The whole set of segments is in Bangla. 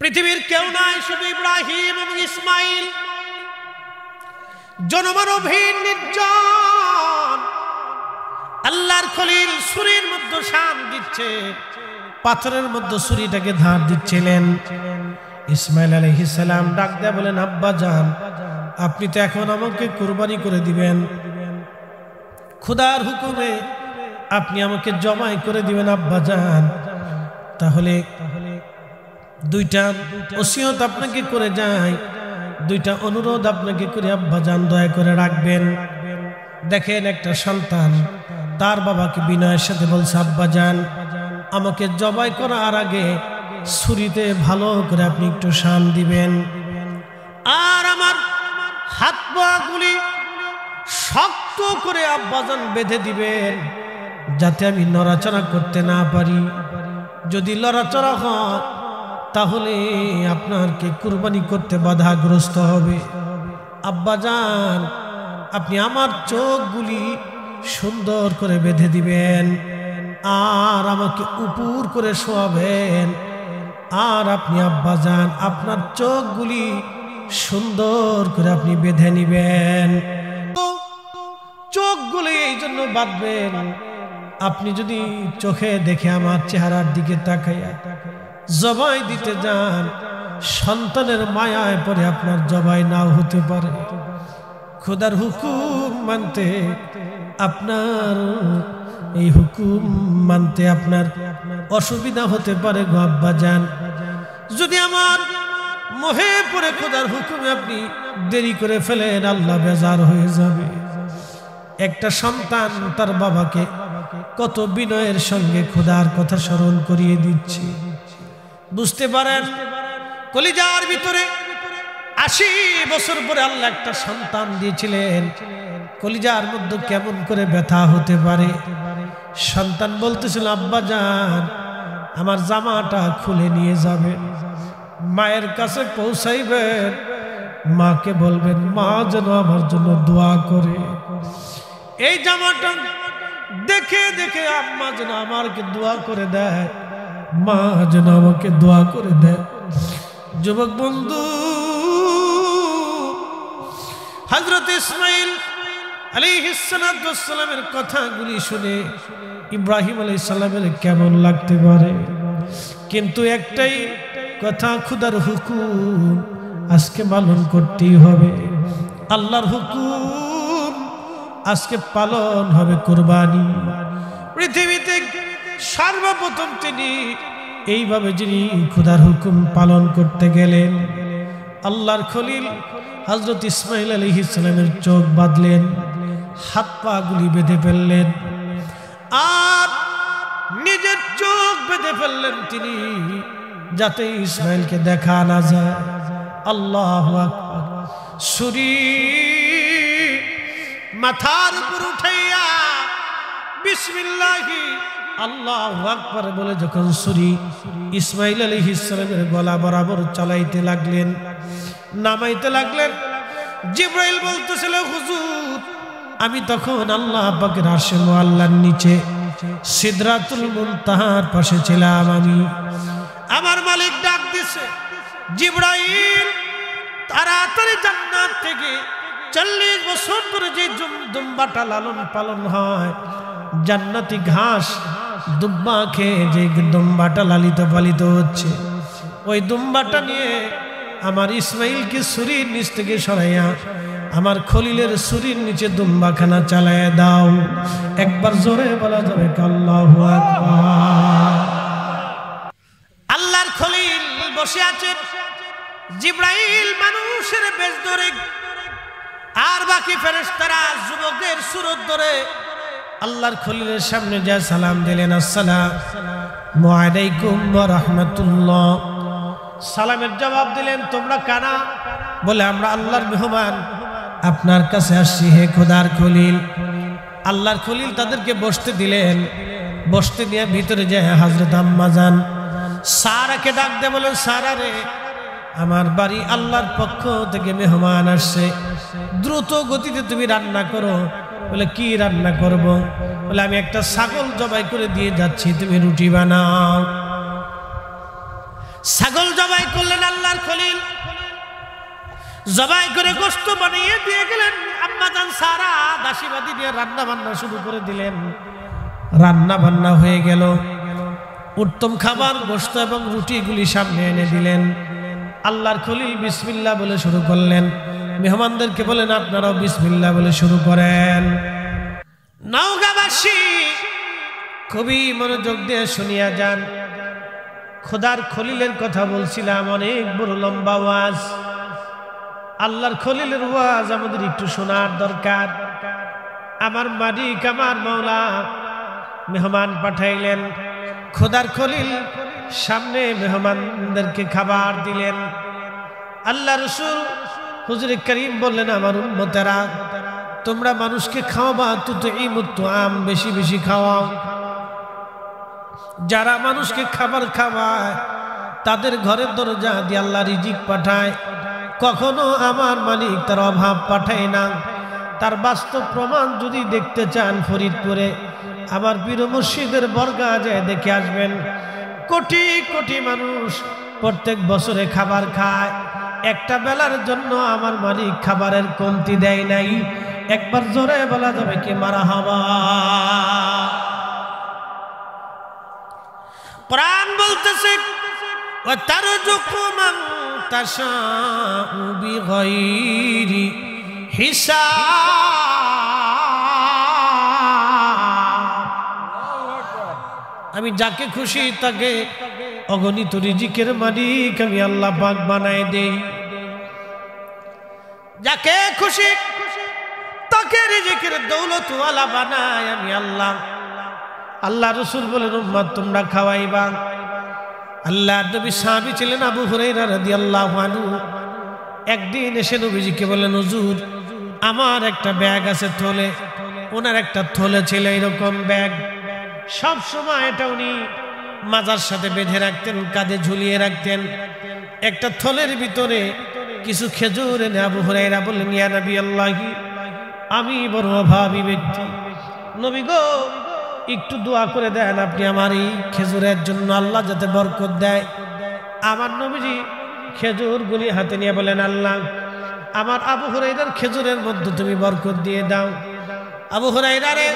পৃথিবীর কেউ নাই, শুধু ইব্রাহিম এবং ইসমাইল। জনমানবহীন নির্জন আল্লাহর খলিল ছুরির মধ্যে শান দিচ্ছে, পাথরের মধ্যে ছুরিটাকে ধার দিচ্ছিলেন। ইসমাইল আলাইহিস সালাম ডাক দেয়া বলেন, আব্বা জান, আপনি তো এখন আমাকে কুরবানি করে দিবেন, খোদার হুকুমে আপনি আমাকে জবাই করে দিবেন আব্বা জান। তাহলে দুইটা ওসিয়ত আপনাকে করে যায়, দুইটা অনুরোধ আপনাকে করে আব্বা জান দয়া করে রাখবেন। দেখেন একটা সন্তান তার বাবাকে বিনয়ের সাথে বলছে, আব্বা জান, আমাকে জবাই করার আগে ছুরিতে ভালো করে আপনি একটু শান দিবেন, আর আমার হাত পা গুলি শক্ত করে আব্বাজান বেঁধে দিবেন, যাতে আমি নড়াচড়া করতে না পারি। যদি নড়াচড়া হয় তাহলে আপনাকে কুরবানি করতে বাধাগ্রস্ত হবে। আব্বাজান, আপনি আমার চোখগুলি সুন্দর করে বেঁধে দিবেন, আর আমাকে উপর করে শোয়াবেন, আর আপনি আব্বাজান আপনার চোখগুলি সুন্দর করে আপনি বেঁধে নিবেন। তো চোখগুলি এই জন্য বাঁধবেন, আপনি যদি চোখে দেখে আমার চেহারার দিকে তাকাইয়া জবাই দিতে যান, সন্তানের মায়ায় পরে আপনার জবাই নাও হতে পারে। খোদার হুকুম মানতে আপনার এই হুকুম মানতে আপনার অসুবিধা হতে পারে গো আব্বাজান। যদি আমার মোহে পড়ে খোদার হুকুমে আপনি দেরি করে ফেলেন, আল্লাহ বেজার হয়ে যাবে। একটা সন্তান তার বাবাকে কত বিনয়ের সঙ্গে খোদার কথা স্মরণ করিয়ে দিচ্ছে। বুঝতে পারেন কলিজার ভিতরে ৮০ বছর পরে আল্লাহ একটা সন্তান দিয়েছিলেন, কলিজার মধ্যে কেমন করে ব্যথা হতে পারে। সন্তান বলতেছিল, আব্বা জান, আমার জামাটা খুলে নিয়ে যাবেন, মায়ের কাছে পৌঁছাইবেন, মাকে বলবেন মা যেন আমার জন্য দোয়া করে। এই জামাটা দেখে দেখে আম্মা যেন আমাকে দোয়া করে দেয়, মা যেন আমাকে দোয়া করে দেয়। যুবক বন্ধু, হযরত ইসমাইল আলাইহিস সালামের কথাগুলি শুনে ইব্রাহিম আলাইহিস সালামের কেমন লাগতে পারে, কিন্তু একটাই কথা, খোদার হুকুম আজকে পালন করতেই হবে। আল্লাহর হুকুম আজকে পালন হবে, কুরবানি। পৃথিবীতে সর্বপ্রথম তিনি এইভাবে যিনি খোদার হুকুম পালন করতে গেলেন, আল্লাহর খলিল হযরত ইসমাইল আলাইহিস সালামের চোখ বাঁধলেন, হাত পা গুলি বেঁধে ফেললেন, আর নিজের চোখ বেঁধে ফেললেন তিনি, যাতে ইসমাইলকে দেখা না যায়। আল্লাহু আকবার। ছুরি মাথার উপর উঠাইয়া বিসমিল্লাহি আল্লাহু আকবার বলে যখন ছুরি ইসমাইল আলাইহিস সালামের গলা বরাবর চালাইতে লাগলেন, নামাইতে লাগলেন, জিবরাইল বলতেছিল, হুজুর, আমি তখন আল্লাহ পাকের আরশে মুআল্লার নিচে সিদরাতুল মুনতাহার পাশে ছিলাম। আমার মালিক ডাক দিছে, জিবরাইল, তাড়াতাড়ি জান্নাত থেকে ৪০ বছর ধরে যে দুম্বাটা লালন পালন হয়, জান্নাতি ঘাস দুম্বা খেয়ে যে দুম্বাটা লালিত পালিত হচ্ছে, ওই দুম্বাটা নিয়ে আমার ইসমাইলকে ছুরির নিচ থেকে সরাইয়া আমার খলিলের ছুরির নিচে দুম্বাখানা চালায় দাও। একবার জোরে বলা যাবে আল্লাহু আকবার। আল্লাহর খলিল বসে আছেন, জিবরাইল মানুষের বেশ ধরে, আর বাকি ফেরেশতারা যুবকের সুরত ধরে আল্লাহর খলিলের সামনে যা সালাম দিলেন, আসসালামু আলাইকুম ওয়া রাহমাতুল্লাহ। সালামের জবাব দিলেন, তোমরা কারা? বলে, আমরা আল্লাহর মেহমান, আপনার কাছে আসছি হে খোদার খলিল। আল্লাহর খলিল তাদেরকে বসতে দিলেন, বসতে দিয়ে ভিতরে যায় হযরত আম্মা জান সারাকে ডাক দিয়ে বলেন, সারা রে, আমার বাড়ি আল্লাহর পক্ষ থেকে মেহমান আসছে, দ্রুত গতিতে তুমি রান্না করো। বলে, কি রান্না করব? বলে, আমি একটা ছাগল জবাই করে দিয়ে যাচ্ছি, তুমি রুটি বানাও। ছাগল জবাই করলেন আল্লাহর খলিল, জবাই করে গোশত বানিয়ে দিয়ে গেলেন। আম্মাজান সারা দাসীবাদী দিয়ে রান্না বান্না শুরু করে দিলেন। রান্না বান্না হয়ে গেল, উত্তম খাবার গোশত এবং রুটিগুলি সামনে এনে দিলেন। আল্লাহর খলিল বিসমিল্লাহ বলে শুরু করলেন। মেহমানদেরকে বলেন আপনারাও বিসমিল্লাহ বলে শুরু করেন। নওগাঁবাসী খুবই মনোযোগ দিয়ে শুনিয়া যান। খোদার খলিলের কথা বলছিলাম, অনেক বড় লম্বা ওয়াজ। আল্লাহর খলিলের ওয়াজ আমাদের একটু শোনার দরকার। আমার মালিক, আমার মাওলা মেহমান পাঠাইলেন। খোদার খলিল সামনে মেহমানদেরকে খাবার দিলেন। আল্লাহ রাসূল হুজুরে করিম বললেন, আমার উম্মতেরা তোমরা মানুষকে খাওয়াবা, তুতঈমুত তুআম, বেশি বেশি খাওয়াও। যারা মানুষকে খাবার খাওয়ায় তাদের ঘরের দরজা দিয়ে আল্লাহ রিজিক পাঠায়। কখনো আমার মালিক তার অভাব পাঠায় না। তার বাস্তব প্রমাণ যদি দেখতে চান ফরিদপুরে আমার পীর মুর্শিদের বরগাহ যায় দেখে আসবেন। কোটি কোটি মানুষ প্রত্যেক বছরে খাবার খায়। একটা বেলার জন্য আমার মালিক খাবারের কমতি দেয় নাই। একবার জোরে বলা যাবে কি মারহাবা। কোরআন বলতেছে ওয়া তারযুকু মান তাশাউ বিগাইরি হিসাব। আমি যাকে খুশি তাকে অগণিত রিজিকের মালিক আমি আল্লাহ পাক বানায় দেই। যাকে খুশি তাকে রিজিকের দৌলতওয়ালা বানায় আমি আল্লাহ। আল্লাহ রাসূল বলেন উম্মত তোমরা খাওয়াইবা। আল্লাহর নবী সাহাবী ছিলেন আবু হুরায়রা রাদিয়াল্লাহু আনহু। একদিন এসে নবীজিকে বলেন হুজুর আমার একটা ব্যাগ আছে থলে। ওনার একটা থলে ছিল এরকম ব্যাগ, সব সময় এটা উনি মাজার সাথে বেঁধে রাখতেন, কাঁধে ঝুলিয়ে রাখতেন। একটা থলের ভিতরে কিছু খেজুর এনে আবু হুরায়রা বললেন ইয়া নবী আল্লাহি আমি বড় অভাবী ব্যক্তি, নবী গো একটু দোয়া করে দেন আপনি আমার এই খেজুরের জন্য, আল্লাহ যাতে বরকত দেয়। আমার নবীজি খেজুরগুলি হাতে নিয়ে বলেন আল্লাহ আমার আবু হুরায়রার খেজুরের মধ্যে তুমি বরকত দিয়ে দাও। আবু হুরায়রা রে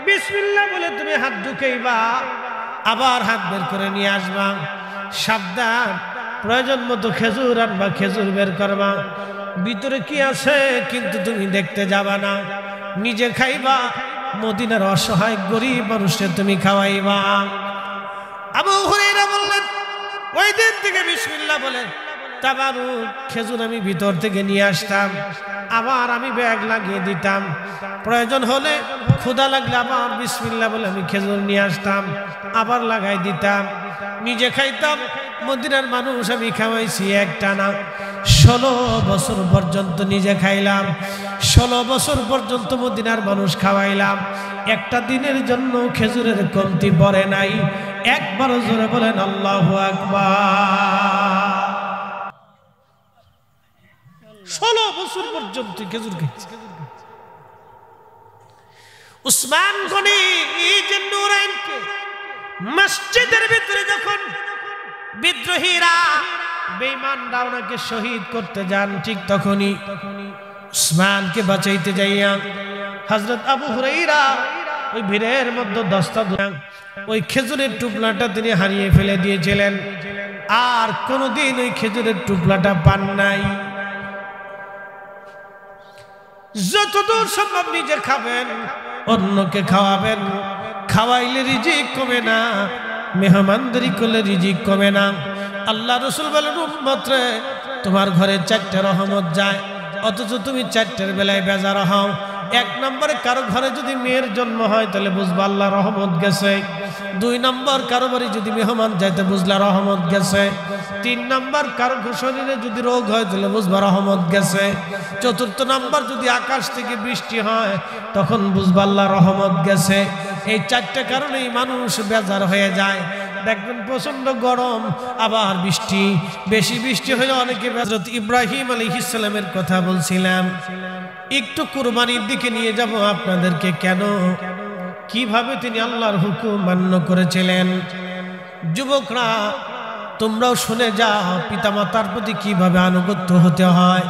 বিসমিল্লাহ বলে তুমি হাত ঢুকাইবা, আবার হাত বের করে নিয়ে আসবা। সাবধান, প্রয়োজন মতো খেজুর আনবা, খেজুর বের করবা। ভিতরে কি আছে কিন্তু তুমি দেখতে যাবা না, নিজে খাইবা। মদিনার অসহায় গরিব মানুষকে তুমি খাওয়াইবা। আবু হুরায়রা বললেন ওই দিন থেকে বিসমিল্লাহ বলে তাবারুক খেজুর আমি ভিতর থেকে নিয়ে আসতাম, আবার আমি ব্যাগ লাগিয়ে দিতাম। প্রয়োজন হলে ক্ষুধা লাগলে আবার বিসমিল্লাহ বলে আমি খেজুর নিয়ে আসতাম, আবার লাগাই দিতাম, নিজে খাইতাম। মদিনার মানুষ আমি খাওয়াইছি একটানা 16 বছর পর্যন্ত নিজে খাইলাম, 16 বছর পর্যন্ত মদিনার মানুষ খাওয়াইলাম। একটা দিনের জন্য খেজুরের কমতি পড়ে নাই। একবার জোরে বলেন আল্লাহু আকবার। 16 বছর পর্যন্ত খেজুর খাইছি। উসমান গনি নূরাইনকে মসজিদের ভিতরে যখন বিদ্রোহীরা বেঈমানরা ওনাকে শহীদ করতে যান, ঠিক তখনই উসমানকে বাঁচাইতে যাইয়া হযরত আবু হুরায়রা ওই ভিড়ের মধ্যে দস্তা ওই খেজুরের টুকরাটা তিনি হারিয়ে ফেলে দিয়েছিলেন। আর কোনোদিন ওই খেজুরের টুকরাটা পান নাই। যতদূর সম্ভব নিজে খাবেন, অন্যকে খাওয়াবেন। খাওয়াইলে রিজিক কমে না, মেহমানদারি করলে রিজিক কমে না। আল্লাহ রাসূল বলেন উম্মত রে তোমার ঘরে 4টা রহমত যায়, অথচ তুমি 4টার বেলায় বেজার হও। 1 নম্বরে কারো ঘরে যদি মেয়ের জন্ম হয় তাহলে বুঝবা আল্লাহ রহমত গেছে। 2 নম্বর কারো বাড়ি যদি মেহমান যাইতে বুঝলা রহমত গেছে। 3 নম্বর কারো শরীরে যদি রোগ হয় তাহলে বুঝবা রহমত গেছে। 4র্থ নম্বর যদি আকাশ থেকে বৃষ্টি হয় তখন বুঝবা আল্লাহ রহমত গেছে। এই 4টা কারণেই মানুষ বেজার হয়ে যায়। দেখবেন প্রচন্ড গরম, আবার বৃষ্টি, বেশি বৃষ্টি হলে অনেকে হযরত ইব্রাহিম আলাইহিস সালামের কথা বলছিলাম। একটু কুরবানির দিকে নিয়ে যাব আপনাদেরকে। কেন কিভাবে তিনি আল্লাহর হুকুম মান্য করেছিলেন। যুবকরা তোমরাও শুনে যাও পিতামাতার প্রতি কিভাবে আনুগত্য হতে হয়।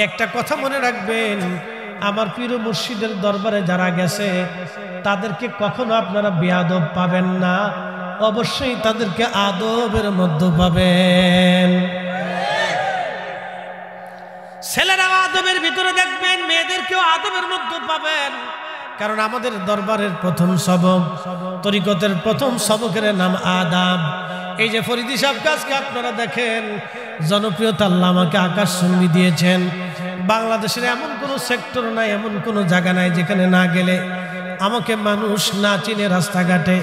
একটা কথা মনে রাখবেন, আমার পীর মুর্শিদের দরবারে যারা গেছে তাদেরকে কখনো আপনারা বেয়াদব পাবেন না, অবশ্যই তাদেরকে আদবের মধ্যে পাবেন। ছেলেরা আদবের ভিতরে দেখবেন, মেয়েদেরকেও আদবের মধ্যে পাবেন। কারণ আমাদের দরবারের প্রথম সবক, তরিকতের প্রথম সবকের নাম আদাব। এই যে ফরিদি সাহেব কাজকে আপনারা দেখেন, জনপ্রিয়তা আল্লাহ আমাকে আকাশচুম্বী দিয়েছেন। বাংলাদেশের এমন কোনো সেক্টর নাই, এমন কোনো জায়গা নাই যেখানে না গেলে আমাকে মানুষ না চিনে। রাস্তাঘাটে,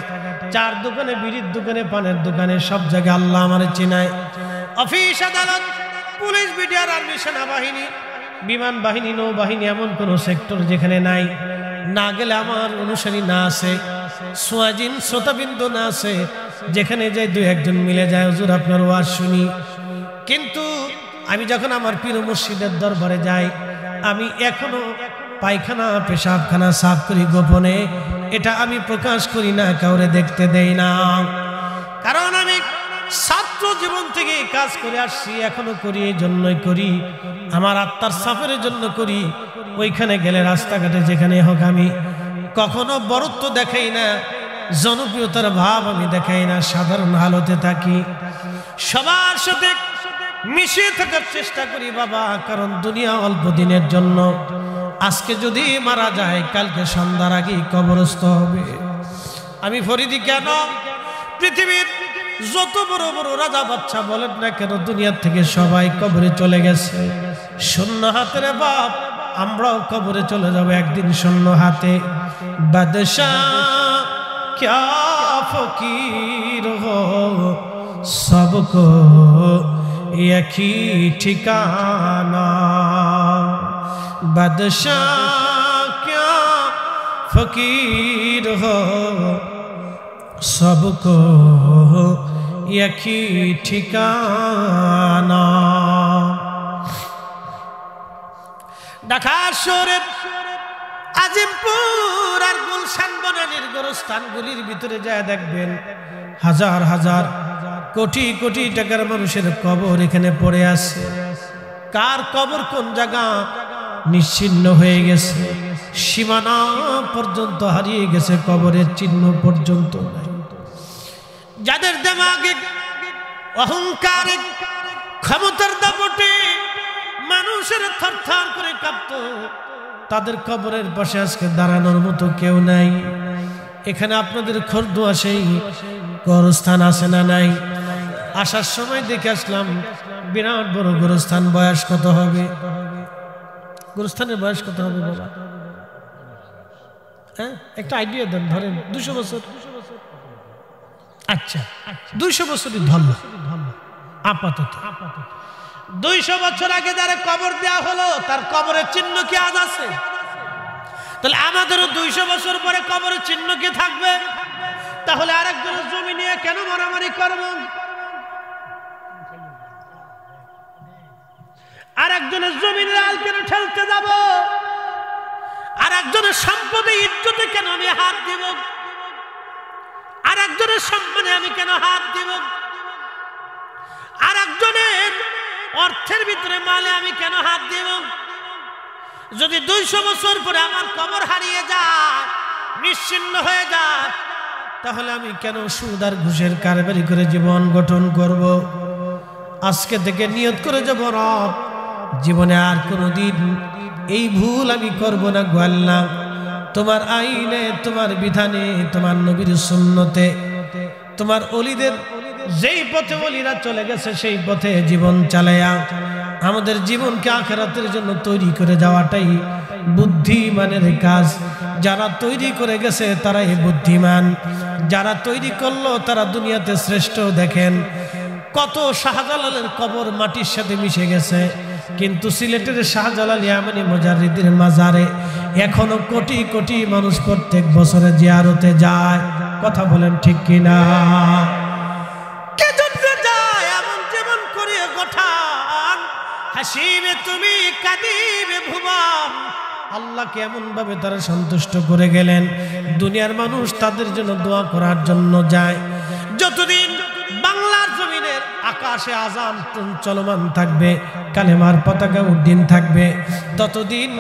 চার দোকানে, বিড়ির দোকানে, পানের দোকানে, সব জায়গায় আল্লাহ আমার চিনায়। অফিস আদালত, পুলিশ, বিডিআর, আর্মি, সেনাবাহিনী, বিমান বাহিনী, নৌবাহিনী, এমন কোনো সেক্টর যেখানে নাই না গেলে আমার অনুসারী না আছে, সোয়াজিন শ্রোতাবিন্দু না আছে, যেখানে যাই দুই একজন মিলে যায়, হুজুর আপনার ওয়াজ শুনি। কিন্তু আমি যখন আমার পীর মুর্শিদের দরবারে যাই, আমি এখনো পায়খানা পেশাবখানা সাফ করি গোপনে। এটা আমি প্রকাশ করি না, কাউরে দেখতে দেই না। কারণ আমি ছাত্র জীবন থেকে কাজ করে আসছি, এখনো করি। এই জন্যই করি, আমার আত্মার সাফের জন্য করি। ওইখানে গেলে রাস্তাঘাটে যেখানে হোক আমি কখনো বড়ত্ব দেখাই না, জনপ্রিয়তার ভাব আমি দেখাই না, সাধারণ হালতে থাকি, সবার সাথে মিশে থাকার চেষ্টা করি বাবা। কারণ দুনিয়া অল্প দিনের জন্য। আজকে যদি মারা যায়, কালকে সন্ধ্যার আগেই কবরস্থ হবে। আমি ফরিদি কেন, পৃথিবীর যত বড় বড় রাজা বাচ্চা বলেন না কেন, দুনিয়ার থেকে সবাই কবরে চলে গেছে শূন্য হাতের বাপ। আমরাও কবরে চলে যাব একদিন শূন্য হাতে। বাদশাহ ক্যা ফকির হো, সবকো একই ঠিকানা। বাদশাহ ক্যা ফকির হো, সবকো একই ঠিকানা। ঢাকা শহরের আজিমপুর আর গুলশান বনানীর গোরস্থানগুলির ভিতরে যায় দেখবেন, হাজার হাজার কোটি কোটি টাকার মানুষের কবর এখানে পড়ে আছে। কার কবর কোন জায়গা নিশ্চিহ্ন হয়ে গেছে, সীমানা পর্যন্ত হারিয়ে গেছে, কবরের চিহ্ন পর্যন্ত নাই। যাদের দিমাগে অহংকারে ক্ষমতার দাপটে মানুষের থরথর করে কাঁপতো, তাদের কবরের পাশে আজকে দাঁড়ানোর মতো কেউ নাই। এখানে আপনাদের খরদুয়া সেই গোরস্থান আছে না নাই? আসার সময় দেখে আসলাম বিরাট বড় গোরস্থান। বয়স কত হবে? গোরস্থানের বয়স কত হবে বাবা? হ্যাঁ, একটা আইডিয়া দেন। ধরেন 200 বছর। আচ্ছা, 200 বছরই ধরল আপাতত। 200 বছর আগে যারা কবর দেওয়া হলো, তার কবরের চিহ্ন কি আজ আছে? তাহলে আমাদেরও 200 বছর পরে কবরের চিহ্ন কি থাকবে? তাহলে আরেকজনের জমি নিয়ে কেন মারামারি করব? আরেকজনের জমির লাল কেন ঠেলতে যাব? আরেকজনের সম্পদে ইজ্জতে কেন আমি হাত দিব? আরেকজনের সম্মানে আমি কেন হাত দিব? আরেকজনের অর্থের ভিতরে মালে আমি কেন হাত দিব? যদি 200 বছর পরে আমার কবর হারিয়ে যায়, নিশ্চিহ্ন হয়ে যায়, তাহলে আমি কেন সুদ আর ঘুষের কারবারি করে জীবন গঠন করব? আজকে থেকে নিয়ত করে যাব, রব জীবনে আর কোনোদিন এই ভুল আমি করব না গো আল্লাহ। তোমার আইনে, তোমার বিধানে, তোমার নবীর সুন্নতে, তোমার ওলিদের যেই পথে ওলিরা চলে গেছে সেই পথে জীবন চালায়া আমাদের জীবনকে আখিরাতের জন্য তৈরি করে যাওয়াটাই বুদ্ধিমানের কাজ। যারা তৈরি করে গেছে তারাই বুদ্ধিমান, যারা তৈরি করলো তারা দুনিয়াতে শ্রেষ্ঠ। দেখেন কত শাহজালালের কবর মাটির সাথে মিশে গেছে, কিন্তু সিলেটের শাহজালাল ইয়ামানি মুজাদ্দিদের মাজারে এখনো কোটি কোটি মানুষ প্রত্যেক বছরে জিয়ারতে যায়। কথা বলেন ঠিক কিনা? কে জন্য যায়? এমন যেমন করে গঠান, হাসিবে তুমি কাঁদিবে ভুবন। আল্লাহকে এমন ভাবে তারা সন্তুষ্ট করে গেলেন, দুনিয়ার মানুষ তাদের জন্য দোয়া করার জন্য যায়। যতদিন বাংলার জমিনে আকাশে আযান চলমান থাকবে, কালেমার পতাকা উড্ডীন থাকবে, ততদিন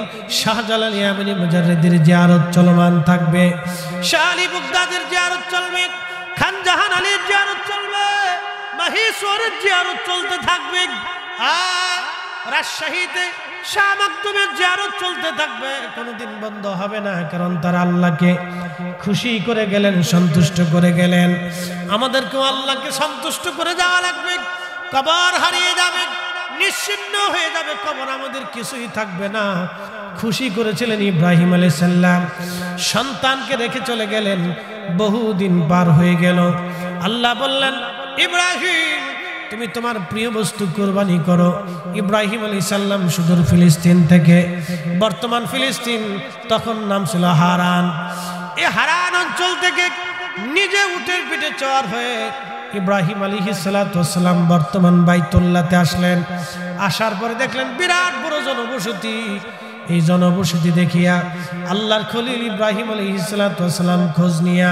শাহজালাল ইয়ামানি মুজাদ্দিদের জিয়ারত চলমান থাকবে, শাহ আলী বাগদাদির জিয়ারত চলবে, খান জাহান আলীর জিয়ারত চলবে, মাহেশ্বরের জিয়ারত চলতে থাকবে, আর রাজশাহীতে শাহ মাকদুমের জিয়ারত চলতে থাকবে, কোনোদিন বন্ধ হবে না। কারণ তারা আল্লাহকে খুশি করে গেলেন, সন্তুষ্ট করে গেলেন। আমাদেরকেও আল্লাহকে সন্তুষ্ট করে যাওয়া লাগবে। কবর হারিয়ে যাবে, নিশ্চিহ্ন হয়ে যাবে, কবর আমাদের কিছুই থাকবে না। খুশি করেছিলেন ইব্রাহিম আলাইহিস সালাম, সন্তানকে রেখে চলে গেলেন, বহুদিন পার হয়ে গেল। আল্লাহ বললেন, ইব্রাহিম তুমি তোমার প্রিয় বস্তু কুরবানি করো। ইব্রাহিম আলাইহিস সালাম সুদূর ফিলিস্তিন থেকে, বর্তমান ফিলিস্তিন, তখন নাম ছিল হারান, এই হারান অঞ্চল থেকে নিজে উটের পিঠে চড় হয়ে ইব্রাহিম আলাইহিস সালাম বর্তমান বাইতুল্লাহতে আসলেন। আসার পরে দেখলেন বিরাট বড় জনবসতি। এই জনবসতি দেখিয়া আল্লাহর খলিল ইব্রাহিম আলাইহিস সালাম খোঁজ নিয়া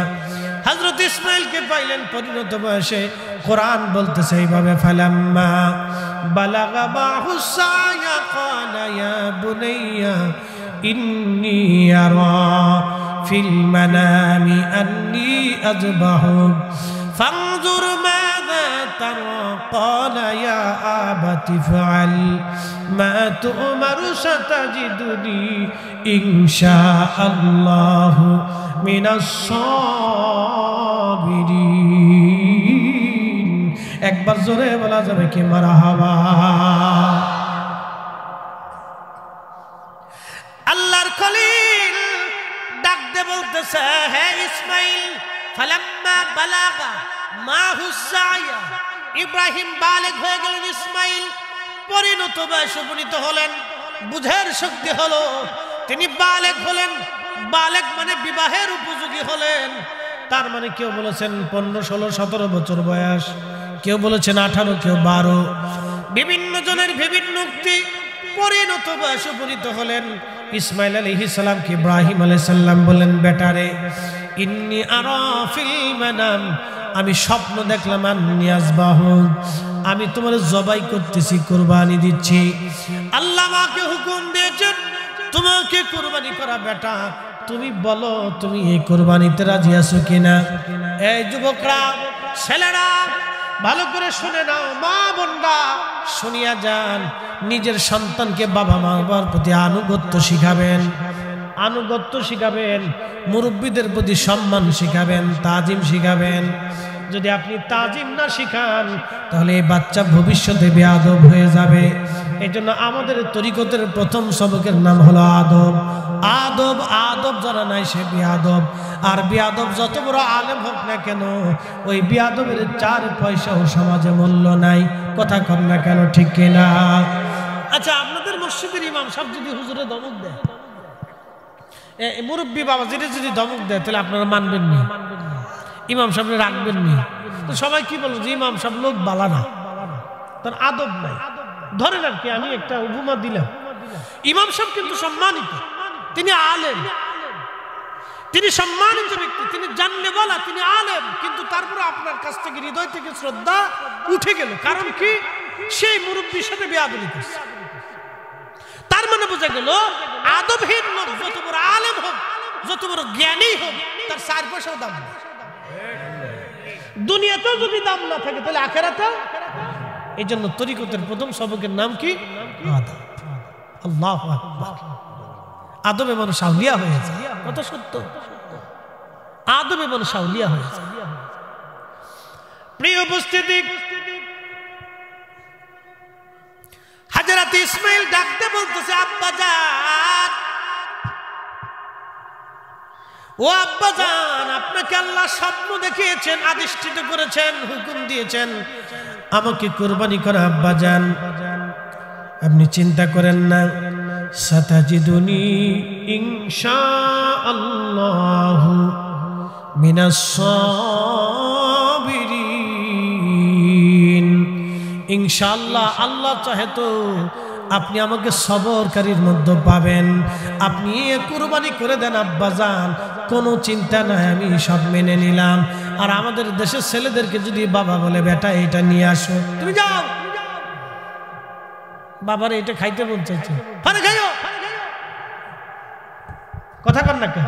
হযরত ইসমাঈলকে পাইলেন পরিণত বয়সে। কোরআন বলতেছে এইভাবে, ফালাম্মা বালাগা মাহুস সায়া ক্বালা ইয়া বুনাইয়া ইন্নী আরা ফিল মানামি আন্নী আযবাহুক ফানজুর মাযা তারা ক্বালা ইয়া আবাতি ফাআল মা তু'মারু সাতাজিদুনি ইনশাআল্লাহু মিনাস সাবিরিন। একবার জোরে বলা যাবে কি মারহাবা। আল্লাহর খলিল ডাক দে বলতেছে, হে ইসমাঈল, ফালাম্মা বালাগা মাহুস সায়া, ইব্রাহিম বালেগ হয়ে গেলেন, ইসমাঈল পরিণত বয়সে উপনীত হলেন, বুঝের শক্তি হলো, তিনি বালেগ হলেন। বালেগ মানে বিবাহের উপযোগী হলেন। তার মানে কেউ বলেছেন 15, 16, 17 বছর বয়স, কেউ বলেছেন 18, কেউ 12, বিভিন্ন জনের বিভিন্ন উক্তি। পরিণত বয়সে উপনীত হলেন। ইসমাঈল আলাইহিস সালামকে ইব্রাহিম আলাইহিস সালাম বললেন, বেটারে, ইন্নী আরা ফিল মানাম, আমি স্বপ্ন দেখলাম, আন্নী আযবাহুক, আমি তোমার জবাই করতেছি, কুরবানি দিচ্ছি। আল্লাহ আমাকে হুকুম দিয়েছেন তোমাকে কুরবানি করা। বেটা, তুমি বলো তুমি এই কুরবানিতে রাজি আছো কিনা? এই যুবকরা, ছেলেরা, ভালো করে শুনে নাও, মা বোনরা শুনিয়া যান। নিজের সন্তানকে বাবা মার প্রতি আনুগত্য শিখাবেন, আনুগত্য শিখাবেন, মুরব্বীদের প্রতি সম্মান শিখাবেন, তাজিম শিখাবেন। যদি আপনি তাজিম না শিখান তাহলে এই বাচ্চা ভবিষ্যতে বেয়াদব হয়ে যাবে। এই জন্য আমাদের তরিকতের প্রথম সবকের নাম হলো আদব। আদব, আদব যারা নাই সে বেয়াদব। আর বেয়াদব যত বড় আলেম হোক না কেন, ওই বেয়াদবের 4 পয়সাও সমাজে মূল্য নাই। কথা কর না কেন, ঠিক কিনা? আচ্ছা, আপনাদের মসজিদের ইমাম সাহেব যদি হুজুরে ধমক দেয়, মুরব্বী বাবা যদি ধমক দেয়, তাহলে আপনারা মানবেন না, ইমাম সাহেব রাখবেন না। তো সবাই কি বলবো যে ইমাম সাহেব লোক বালা না, তার আদব নাই। ধরেন আর কি, আমি একটা উপমা দিলাম, ইমাম সাহেব কিন্তু সম্মানিত, তিনি আলেম, তিনি সম্মানিত ব্যক্তি, তিনি জানলে বলা, তিনি আলেম, কিন্তু তারপরে আপনার কাছ থেকে হৃদয় থেকে শ্রদ্ধা উঠে গেল। কারণ কি? সেই মুরব্বীর সাথে বেয়াদবি করছে। তার মানে বোঝা গেল আদবহীন লোক যত বড় আলেম হোক, যত বড় জ্ঞানী হোক, তার 4 পয়সাও দাম নেই। দুনিয়াতেও যদি দাম না থাকে তাহলে আখেরাতেও। এই জন্য তরিকতের প্রথম সবকের নাম কি? আদব। আল্লাহু আকবার। আদবে মানুষ আউলিয়া হয়েছে, কত সত্য। আদবে মানুষ আউলিয়া হয়েছে। প্রিয় উপস্থিতি, হযরত ইসমাঈল ডাকতে বলতেছে, আব্বাজান, ও আব্বাজান, আপনাকে আল্লাহ স্বপ্ন দেখিয়েছেন, আদিষ্টিত করেছেন, হুকুম দিয়েছেন আমাকে কুরবানি করা। আব্বাজান, আপনি চিন্তা করেন না, সাতাজিদুনি ইনশাআল্লাহু মিনাস সাবিরিন। ইনশাআল্লাহ, আল্লাহ চাহে তো আপনি আমাকে সবরকারীর মধ্যে পাবেন। আপনি কুরবানি করে দেন আব্বাজান, কোনো চিন্তা নাই, আমি সব মেনে নিলাম। আর আমাদের দেশের ছেলেদেরকে যদি বাবা বলে বেটা এটা নিয়ে আসো, তুমি যাও, বাবার এটা খাইতে মন চাইছে, খাইও, কথা কর না কেন?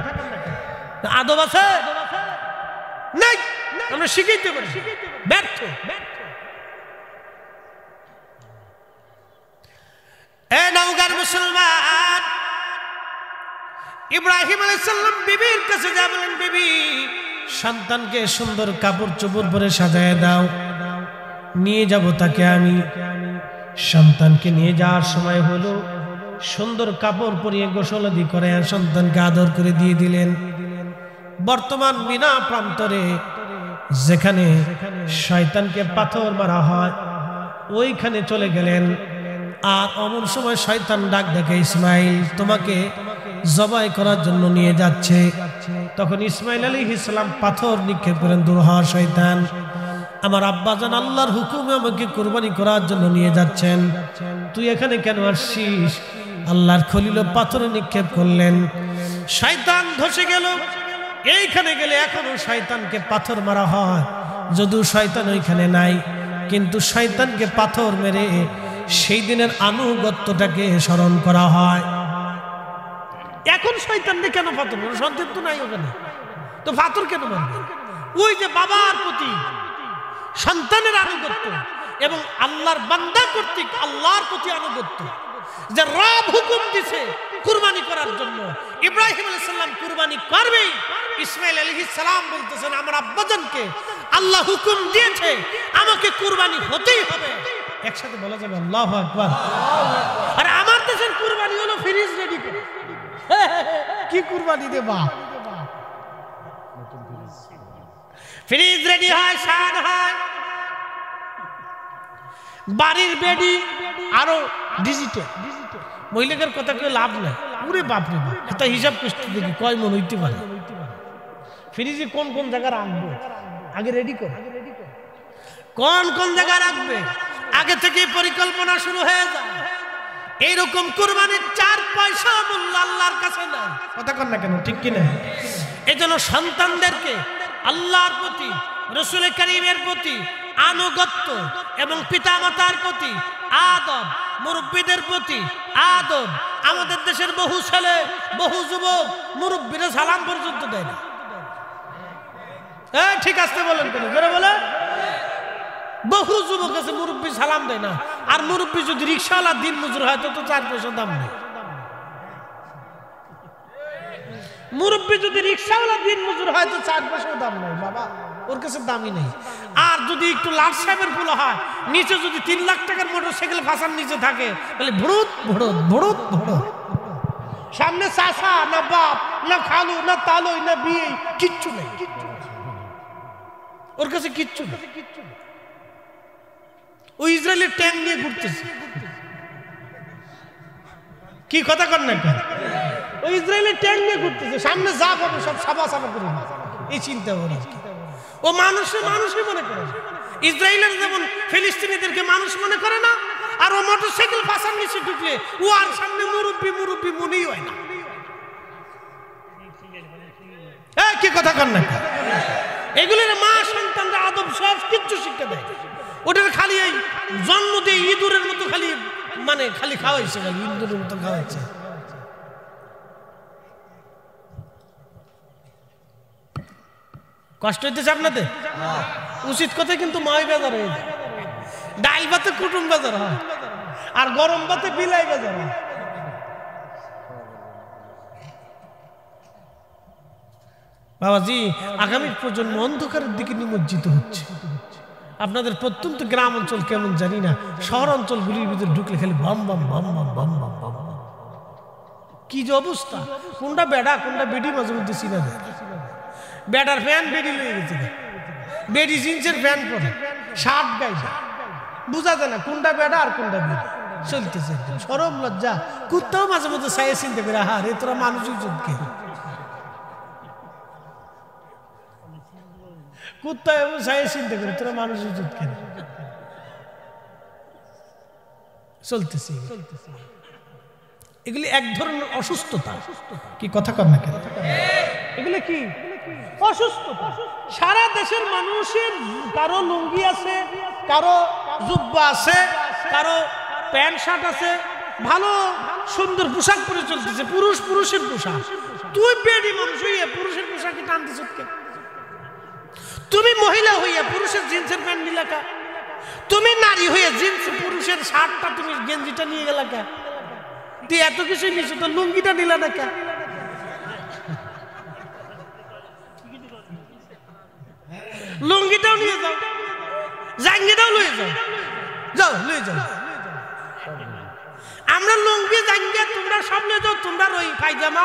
আদব আছে নাই? আমরা শিখাইতে পারি, ব্যর্থ। এ নওগাঁর মুসলমান, ইব্রাহিম আলাইহিস সালাম বিবির কাছে যা বলেন, বিবি সন্তানকে সুন্দর কাপড় চোপড় পরে সাজায় দাও, নিয়ে যাব তাকে আমি। সন্তানকে নিয়ে যাওয়ার সময় হলো, সুন্দর কাপড় পরিয়ে গোসলাদি করে সন্তানকে আদর করে দিয়ে দিলেন। বর্তমান মিনা প্রান্তরে যেখানে শয়তানকে পাথর মারা হয় ওইখানে চলে গেলেন। আর অমন সময় শয়তান ডাক দেখে, ইসমাইল তোমাকে জবাই করার জন্য নিয়ে যাচ্ছে। তখন ইসমাইল আলাইহিস সালাম পাথর নিক্ষেপ করেন, দূর হ শয়তান, আমার আব্বাজান আল্লাহর হুকুমে আমাকে কুরবানি করার জন্য নিয়ে যাচ্ছেন, তুই এখানে কেন আসছিস? আল্লাহর খলিল পাথর নিক্ষেপ করলেন, শয়তান ধসে গেল। এইখানে গেলে এখনো শয়তানকে পাথর মারা হয়, যদিও শয়তান ওইখানে নাই, কিন্তু শয়তানকে পাথর মেরে সেই দিনের আনুগত্যটাকে স্মরণ করা হয়। এখন শয়তানকে কেন পাথর মারে? সন্তান তো নাই ওখানে, তো পাথর কেন মারবে? ওই যে বাবার প্রতি সন্তানের আনুগত্য এবং আল্লাহর বান্দা কর্তৃক আল্লাহর প্রতি আনুগত্য, যে রব হুকুম দিছে কুরবানি করার জন্য, ইব্রাহিম আলাইহিস সালাম কুরবানি করবেই। ইসমাইল আলাইহিস সালাম বলতেছেন, আমার আব্বাজানকে আল্লাহ হুকুম দিয়েছে, আমাকে কুরবানি হতেই হবে। একসাথে বলা যাবে আল্লাহু আকবার। আর আমার দেশের কুরবানি হলো ফ্রিজ রেডি করে। কি কুরবানি দেবা? ফ্রিজ রেডি হয়, শান হয়, বাড়ির বেডি আরো ডিজিটাল। মহিলাদের কথা কেউ লাভ নাই, পুরে বাপরে বাপ, এটা হিসাব করতে দেখি কয় মন হইতে পারে। ফ্রিজে কোন কোন জায়গা রাখবো আগে রেডি কর, কোন কোন জায়গা রাখবে আগে থেকে পরিকল্পনা শুরু হয়ে যায়। এইরকম কুরবানির 4 পয়সা মূল্য আল্লাহর কাছে নাই, কথা কন না কেন, ঠিক কিনা? এই জন্য সন্তানদেরকে আল্লাহর প্রতি, রাসূল কারীমের প্রতি আনুগত্য এবং পিতামাতার প্রতি আদব, মুরব্বীদের প্রতি আদব। আমাদের দেশের বহু ছেলে বহু যুবক মুরব্বীরা সালাম পর্যন্ত দেয় না। ঠিক আছে বলেন কেন, জোরে বলে। বহু যুবক আছে মুরব্বী সালাম দেয় না, আর মুরব্বী যদি রিকশাওয়ালা দিন মজুর হয় তো 4 পয়সা দাম নেই। মুরব্বী যদি রিকশাওয়ালা দিন মজুর হয় তো 4 পয়সা দাম নেই বাবা, ওর কাছে দামই নেই। আর যদি একটু লাট সাহেবের ফুলো হয়, নিচে যদি 3 লাখ টাকার মোটরসাইকেল ফাঁসার নিচে থাকে, তাহলে ভুড়ুত ভুড়ুত ভুড়ুত ভুড়ুত। সামনে চাচা না বাপ না খালু না তালই না বিয়ে, কিচ্ছু নেই ওর কাছে, কিচ্ছু নেই। ওই ইসরায়েলের ট্যাঙ্ক নিয়ে ঘুরতেছে, কি কথা কর না? ওই ইসরায়েলের ট্যাঙ্ক নিয়ে ঘুরতেছে, সামনে যা পাবে সব সাবা সাবা করে এই চিন্তা করে। ও মানুষই মনে করে, ইসরায়েলের যেমন ফিলিস্তিনিদেরকে মানুষ মনে করে না, আর ও মোটরসাইকেল ফাঁসার নিচে ঢুকলে ও আর সামনে মুরব্বী মনেই হয় না। কি কথা কর না? এগুলোর মা সন্তানরা আদব সব কিচ্ছু শিক্ষা দেয়। ওটার খালি এই জন্ম দিয়ে ইঁদুরের মতো খালি খালি খাওয়াইছে, খালি ইঁদুরের মতো খাওয়াইছে। কষ্ট হইতেছে আপনাদের? উচিত কথা কিন্তু মাই বাজার হয়ে যায়। ডাল ভাতে কুটুম বাজার হয়, আর গরম ভাতে বিলাই বাজার হয়। বাবাজি, আগামী প্রজন্ম অন্ধকারের দিকে নিমজ্জিত হচ্ছে। আপনাদের প্রত্যন্ত গ্রাম অঞ্চল কেমন জানি না, শহর অঞ্চলগুলির ভিতরে ঢুকলে খালি বাম বাম বাম বাম বাম বাম বাম, কি যে অবস্থা! কোনটা বেড়া কোনটা বেডি মাঝে মধ্যে চিনা যায়। বেডার ফ্যান বেডি লয়ে গেছে, বেডি জিন্সের ফ্যান পরে, শার্ট গাইছে, বুঝা যায় না কোনটা বেড়া আর কোনটা বেডি। চলতেছে শরম লজ্জা। কুত্তাও মাঝে মধ্যে চাইয়ে চিনতে পারে, হ্যাঁ রে তোরা মানুষই চোখকে, কুত্তা এবং চাইয়ে চিনতে করে তোরা মানুষই চোখকে। চলতেছে। এগুলি এক ধরনের অসুস্থতা। কি কথা কর না কেন? এগুলি কি অসুস্থতা। সারা দেশের মানুষের কারো লুঙ্গি আছে, কারো জুব্বা আছে, কারো প্যান্ট শার্ট আছে, ভালো সুন্দর পোশাক পরে চলতেছে, পুরুষের পোশাক। তুই বেডি মানুষ হইয়া পুরুষের পোশাকে টানতেছ কে? তুমি মহিলা হইয়া পুরুষের জিন্সের প্যান্ট নিলা কা? তুমি নারী হইয়া জিন্স পুরুষের শার্টটা তুমি গেঞ্জিটা নিয়ে গেলা কা? তুই এত কিছু নিছো তো লুঙ্গিটা নিলা না কা? লুঙ্গিটাও নিয়ে যাও, জাঙ্গিটাও লয়ে যাও, যাও লয়ে যাও। আমরা লুঙ্গি জাঙ্গিয়া তোমরা সব লয়ে যাও, তোমরা ওই পায়জামা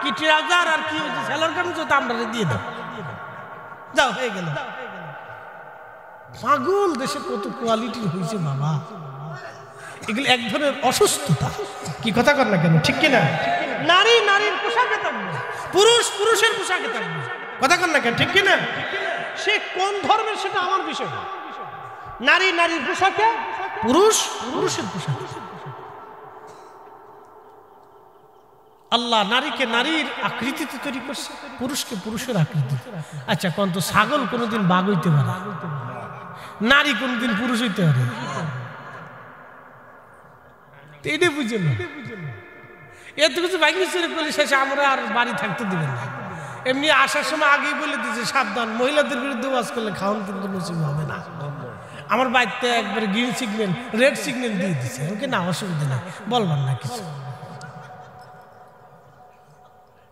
কি ট্রাউজার আর কি সেলার কামিজ তো আমরা দিয়ে দাও, যাও হয়ে গেল। পাগল দেশে কত কোয়ালিটি হয়েছে বাবা। এগুলো এক ধরনের অসুস্থতা। কি কথা কর না কেন? ঠিক কিনা? নারী নারীর পোশাকে থাকবে, পুরুষ পুরুষের পোশাকে থাকবে। কথা কর না কেন? ঠিক কিনা? সে কোন ধর্মের সেটা আমার বিষয় না। নারী নারীর পোশাকে, পুরুষ পুরুষের পোশাকে। আল্লাহ নারীকে নারীর আকৃতিতে তৈরি করছে, পুরুষকে পুরুষের আকৃতিতে। আচ্ছা কোন তো ছাগল কোনদিন বাঘ হইতে পারে, নারী কোনদিন পুরুষ হইতে পারে? এটা বুঝে না। এত কিছু বাইক চুরি করলে শেষে আমরা আর বাড়ি থাকতে দিবেন না। এমনি আসার সময় আগেই বলে দিয়েছে সাবধান, মহিলাদের বিরুদ্ধে ওয়াজ করলে খাওয়ান কিন্তু নসিব হবে না। আমার বাড়িতে একবারে গ্রিন সিগন্যাল রেড সিগন্যাল দিয়ে দিচ্ছে, ওকে না অসুবিধা না, বলবার না কিছু,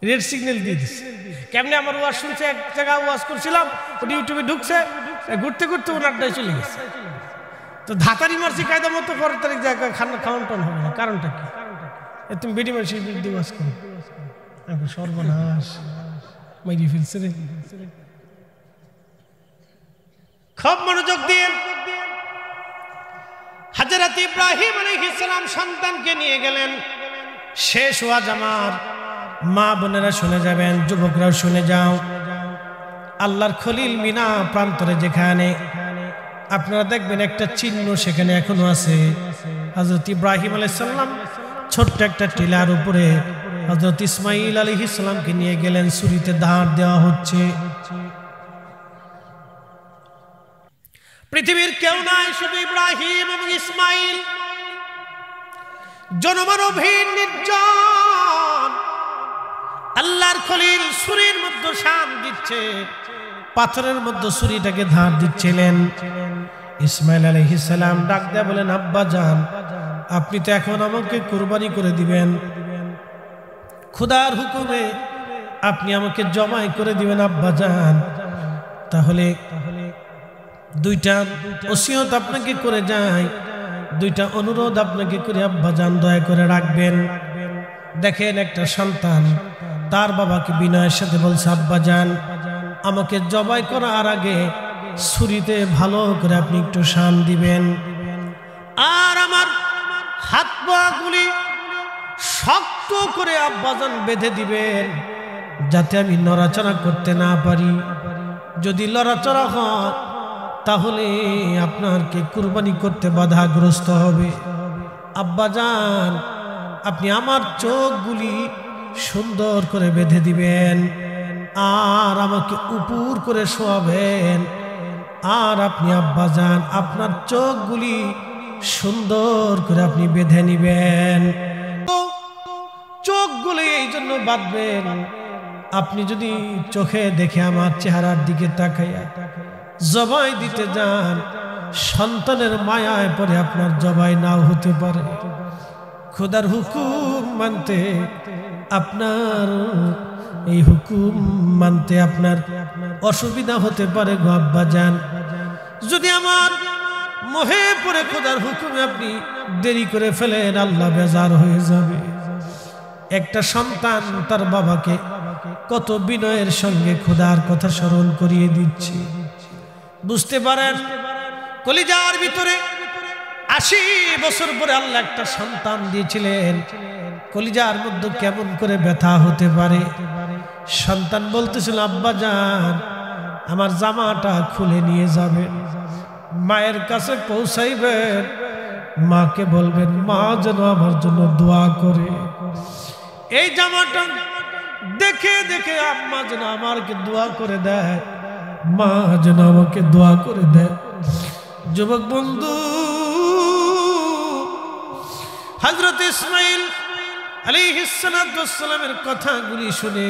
রেড সিগন্যাল দিয়ে দিচ্ছে। কেমনি আমার ওয়াজ শুনছে, এক জায়গায় ওয়াজ করছিলাম, ওটা ইউটিউবে ঢুকছে, ঘুরতে ঘুরতে ওনারটাই চলে গেছে। তো ধাতারি মারছি কায়দা মতো, 15 তারিখ জায়গায় খাওয়ান টান হবে না। কারণটা কি? তুমি বেডি মানুষের বিরুদ্ধে ওয়াজ করো, সর্বনাশ মাইরি ফেলছে রে। খুব মনোযোগ দিন। হযরত ইব্রাহিম আলাইহিস সালাম সন্তানকে নিয়ে গেলেন। শেষ ওয়াজ আমার মা বোনেরা শুনে যাবেন, যুবকরাও শুনে যাও। আল্লাহর খলিল মিনা প্রান্তরে যেখানে আপনারা দেখবেন একটা চিহ্ন সেখানে এখনো আছে। হযরত ইব্রাহিম আলাইহিস সালাম ছোট্ট একটা টিলার উপরে হযরত ইসমাঈল আলাইহিস সালামকে নিয়ে গেলেন। ছুরিতে দাঁত দেওয়া হচ্ছে। পৃথিবীর কেউ নাই, শুধু ইব্রাহিম এবং ইসমাঈল। জনমানবহীন নির্জন আল্লাহর খলিল ছুরির মধ্যে শান দিচ্ছে, পাথরের মধ্যে ছুরিটাকে ধার দিচ্ছিলেন। ইসমাঈল আলাইহিস সালাম ডাক দেয়া বলেন, আব্বা জান, আপনি তো এখন আমাকে কুরবানি করে দিবেন, খোদার হুকুমে আপনি আমাকে জবাই করে দিবেন আব্বা জান। তাহলে দুইটা ওসিয়ত আপনাকে করে যাই, দুইটা অনুরোধ আপনাকে করে আব্বা জান দয়া করে রাখবেন। দেখেন একটা সন্তান তার বাবাকে বিনয়ের সাথে বলছে, আব্বা জান আমাকে জবাই করার আগে ছুরিতে ভালো করে আপনি একটু শান দিবেন, আর আমার হাত পা গুলি শক্ত করে আব্বাজান বেঁধে দিবেন, যাতে আমি নড়াচড়া করতে না পারি। যদি নড়াচড়া হয় তাহলে আপনাকে কুরবানি করতে বাধাগ্রস্ত হবে। আব্বাজান আপনি আমার চোখগুলি সুন্দর করে বেঁধে দিবেন, আর আমাকে উপর করে শোয়াবেন, আর আপনি আব্বাজান আপনার চোখগুলি সুন্দর করে আপনি বেঁধে নিবেন। চোখগুলি এই জন্য বাঁধবেন, আপনি যদি চোখে দেখে আমার চেহারার দিকে তাকাইয়া জবাই দিতে যান, সন্তানের মায়ায় পরে আপনার জবাই নাও হতে পারে। খোদার হুকুম মানতে আপনার, এই হুকুম মানতে আপনার অসুবিধা হতে পারে গো আব্বাজান। যদি আমার মোহে পরে খোদার হুকুমে আপনি দেরি করে ফেলেন, আল্লাহ বেজার হয়ে যাবে। একটা সন্তান তার বাবাকে কত বিনয়ের সঙ্গে খোদার কথা স্মরণ করিয়ে দিচ্ছে। বুঝতে পারেন কলিজার ভিতরে 80 বছর পরে আল্লাহ একটা সন্তান দিয়েছিলেন, কলিজার মধ্যে কেমন করে ব্যথা হতে পারে। সন্তান বলতেছিল, আব্বা জান আমার জামাটা খুলে নিয়ে যাবেন, মায়ের কাছে পৌঁছাইবেন, মাকে বলবেন মা যেন আমার জন্য দোয়া করে। এই জামাটা দেখে দেখে আম্মা যেন আমাকে দোয়া করে দেয়, মা যেন আমাকে দোয়া করে দেয়। যুবক বন্ধু, হযরত ইসমাঈল আলাইহিস সালামের কথাগুলি শুনে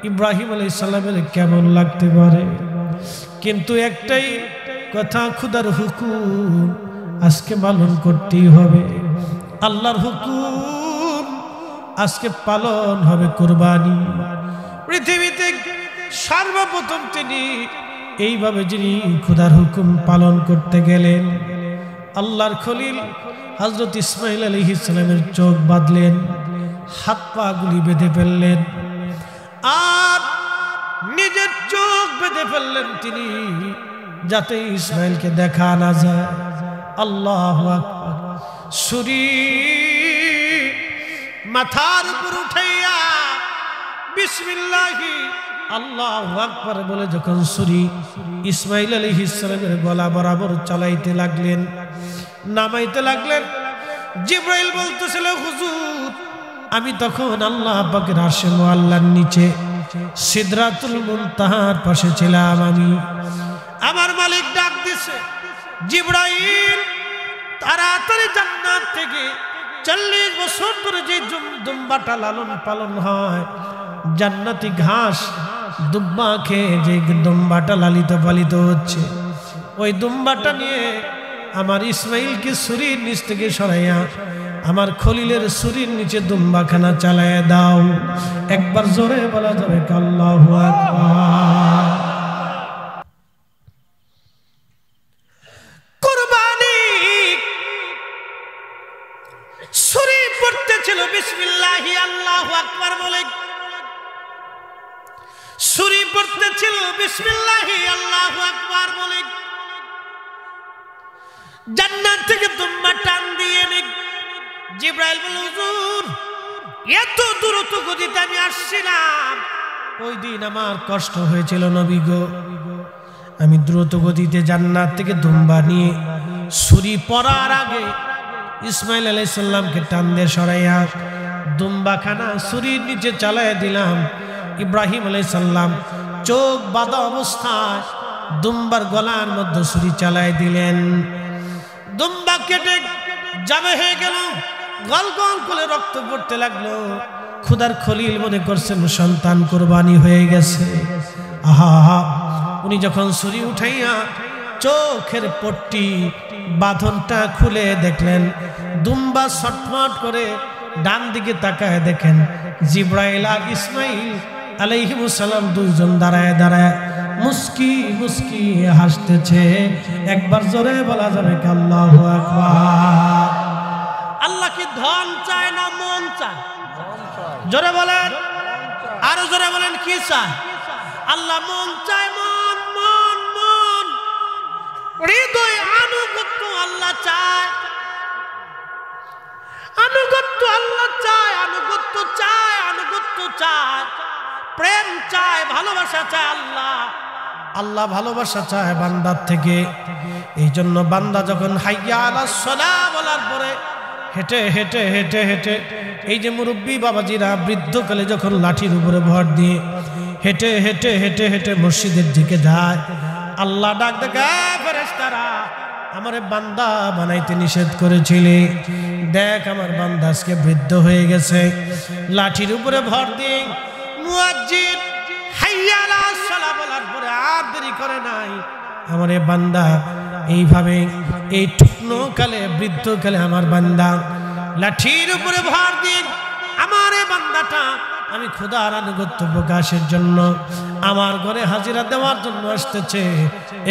ইব্রাহিম আলাইহিস সালামের কেমন লাগতে পারে, কিন্তু একটাই কথা, খোদার হুকুম আজকে পালন করতেই হবে। আল্লাহর হুকুম আজকে পালন হবে। কুরবানি পৃথিবীতে সর্বপ্রথম তিনি এইভাবে যিনি খোদার হুকুম পালন করতে গেলেন, আল্লাহর খলিল হযরত ইসমাঈল আলাইহিস সালামের চোখ বাঁধলেন, হাত পা গুলি বেঁধে ফেললেন আর নিজের চোখ বেঁধে ফেললেন তিনি, যাতে ইসমাঈলকে দেখা না যায়। আল্লাহু আকবার। ছুরি মাথার উপর উঠাইয়া বিসমিল্লাহি আল্লাহু আকবার বলে যখন ছুরি ইসমাঈল আলাইহিস সালামের গলা বরাবর চালাইতে লাগলেন, নামাইতে লাগলেন, জিবরাইল বলতেছিল, হুজুর আমি তখন আল্লাহ পাকের আরশে মুআল্লার নিচে সিদরাতুল মুনতাহার পাশে ছিলাম। আমি আমার মালিক ডাক দিছে, জিবরাইল তাড়াতাড়ি জান্নাত থেকে 40 বছর ধরে যে দুম্বাটা লালন পালন হয়, জান্নাতি ঘাস দুম্বা খেয়ে যে দুম্বাটা লালিত পালিত হচ্ছে, ওই দুম্বাটা নিয়ে আমার ইসমাঈলকে ছুরির নিচ থেকে সরাইয়া আমার খলিলের ছুরির নিচে দুম্বাখানা চালায় দাও। একবার জোরে বলা যাবে আল্লাহু আকবার। কুরবানি ছুরি পড়তেছিল বিসমিল্লাহি আল্লাহু আকবার বলে, ছুরি পড়তেছিল বিসমিল্লাহি আল্লাহু আকবার বলে, জান্নাত থেকে দুম্বা টান দিয়ে জিবরাইল বলে, হুজুর এত দ্রুত গতিতে আমি আসছিলাম, ওই দিন আমার কষ্ট হয়েছিল নবী গো। আমি দ্রুত গতিতে জান্নাত থেকে দুম্বা নিয়ে ছুরি পড়ার আগে ইসমাঈল আলাইহিস সালামকে টান দিয়ে সরাইয়া দুম্বাখানা ছুরির নিচে চালায় দিলাম। ইব্রাহিম আলাইহিস সালাম চোখ বাঁধা অবস্থায় দুম্বার গলার মধ্যে ছুরি চালায় দিলেন। দুম্বা কেটে জাবে হয়ে গেল, গল গল করে রক্ত পড়তে লাগলো। খোদার খলিল মনে করছেন সন্তান কুরবানি হয়ে গেছে। আহা, উনি যখন ছুরি উঠাইয়া চোখের পট্টি বাঁধনটা খুলে দেখলেন, দুম্বা ছটফট করে ডান দিকে তাকায় দেখেন জিবরাইল আর ইসমাঈল আলাইহিস সালাম দুইজন দাঁড়ায় দাঁড়ায় মুস্কি মুস্কি হাসতেছে। একবার জোরে বলা যাবে আল্লাহু আকবার। আল্লাহ কি ধন চায় না মন চায়? জোরে বলেন, আরো জোরে বলেন, কি চায়? আল্লাহ মন চায়, মন মন মন, হৃদয় আনুগত্য আল্লাহ চায়, আনুগত্য আল্লাহ চায়, আনুগত্য চায়, আনুগত্য চায়, প্রেম চায়, ভালোবাসা চায় আল্লাহ। আল্লাহ ভালোবাসা চায় বান্দার থেকে। এই জন্য বান্দা যখন হাইয়া আলাস সালাহ বলার পরে হেঁটে হেঁটে হেঁটে হেঁটে, এই যে মুরব্বী বাবাজিরা বৃদ্ধকালে যখন লাঠির উপরে ভর দিয়ে হেঁটে হেঁটে হেঁটে হেঁটে মসজিদের দিকে যায়, আল্লাহ ডাক দেখা, ফেরেশতারা আমারে বান্দা বানাইতে নিষেধ করেছিলে, দেখ আমার বান্দা আজকে বৃদ্ধ হয়ে গেছে। লাঠির উপরে ভর দিয়ে মুয়াজ্জিন হাইয়া আলাস সালাহ বলার পরে আর দেরি করে নাই, আমারে বান্দা এইভাবে এই টুকনো কালে বৃদ্ধকালে আমার বান্দা লাঠির উপরে ভর দিয়ে আমার এই বান্দাটা আমি খোদার আনুগত্য প্রকাশের জন্য আমার ঘরে হাজিরা দেওয়ার জন্য আসতেছে।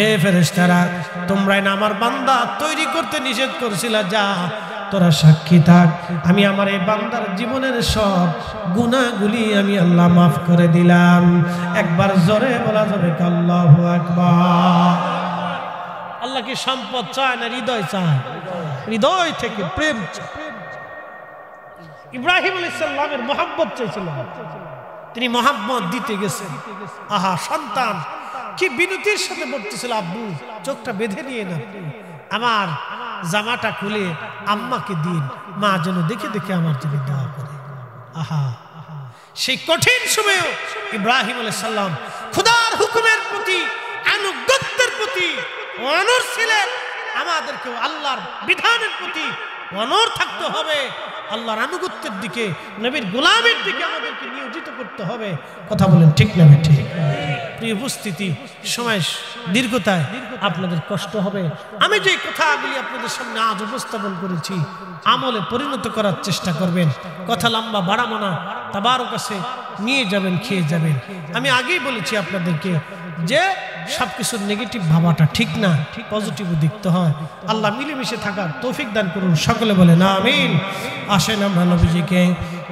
এ ফেরেশতারা, তোমরা না আমার বান্দা তৈরি করতে নিষেধ করছিলা, যা তোরা সাক্ষী থাক, আমি আমার এই বান্দার জীবনের সব গুনাহগুলি আমি আল্লাহ মাফ করে দিলাম। একবার জোরে বলা যাবে আল্লাহু আকবার। আল্লাহ কি সম্পদ চায় না হৃদয় চায়? হৃদয় থেকে প্রেম চায়। ইব্রাহিম আলাইহিস সালামের মহব্বত চাইছিল, তিনি মহব্বত দিতে গেছেন। আহা, সন্তান কি বিনতির সাথে বলতেছিল, আব্বু চোখটা বেঁধে নিয়ে না, আমার জামাটা খুলে আম্মাকে দিন, মা যেন দেখে দেখে আমার জন্য দোয়া করে। আহা, সেই কঠিন সময়েও ইব্রাহিম আলাইহিস সালাম খোদার হুকুমের প্রতি, আনুগত্যের প্রতি অনড় ছিলেন। আমাদেরকেও আল্লাহর বিধানের প্রতি অনড় থাকতে হবে, আল্লাহর আনুগত্যের দিকে, নবীর গোলামের দিকে আমাদেরকে নিয়োজিত করতে হবে। কথা বলেন ঠিক না ঠিক? প্রিয় উপস্থিতি, সময় দীর্ঘতায় আপনাদের কষ্ট হবে। আমি যে কথাগুলি আপনাদের সামনে আজ উপস্থাপন করেছি আমলে পরিণত করার চেষ্টা করবেন। কথা লম্বা বাড়াবো না, তাবারক কাছে নিয়ে যাবেন, খেয়ে যাবেন। আমি আগেই বলেছি আপনাদেরকে যে সবকিছুর নেগেটিভ ভাবাটা ঠিক না, পজিটিভ দেখতে হয়। আল্লাহ মিলেমিশে থাকার তৌফিক দান করুন। সকলে বলেন আমিন। আসেন আমরা নবীজিকে